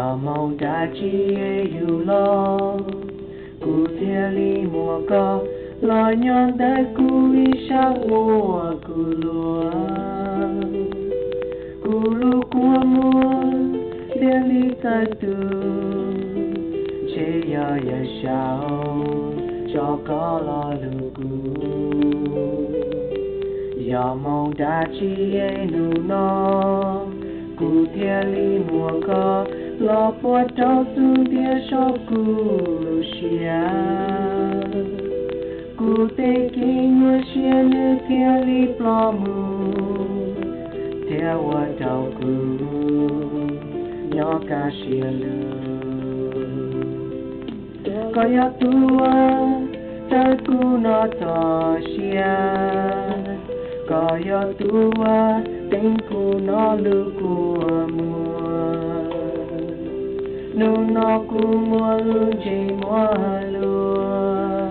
giờ mong đã chi yêu lo cụ thể li mùa có lo nhon đã cụ đi sang mùa cụ lúa cụ lúa của mùa để li ta tu chế ya sao cho có lo lu cụ giờ mong đã chi nu nó cụ thể li mùa có lo po trâu xuống địa số cụ xia cụ tê kinh ngư xia nữ thể li plo mu theo qua trâu cụ nhỏ ca xia lư có ya tua ta cụ nó to xia có ya tua tình cụ nó lưu của mùa nu nó cụ mùa luôn chỉ mùa lúa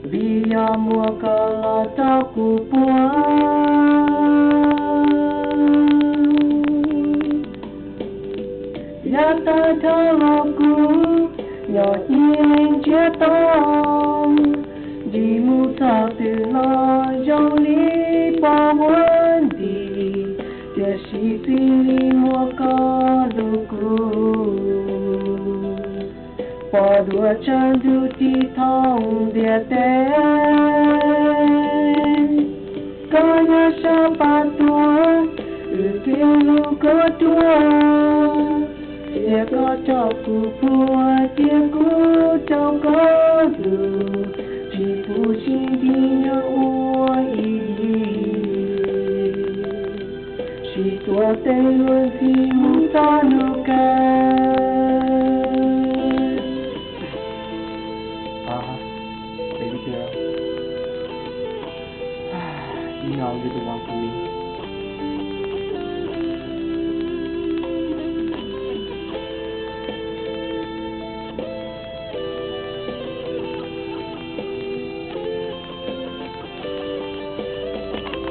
vì ya mùa có lo tao cụ bùa ya ta thơ lo cụ nhỏ nhiên chia tông vì mu thọ từ lo dòng lý bỏ muốn đi để sĩ tuy lý mua có đủ cụ bỏ đùa chân đủ tí thông địa tên có nhà sao bà tua tiêu lưu có tua để có cho cụ bùa để cụ cho có đủ chỉ phụ chi đi nhớ ua ý chỉ tua tê luôn thì mu ta nu ca baby girl you know you're the one for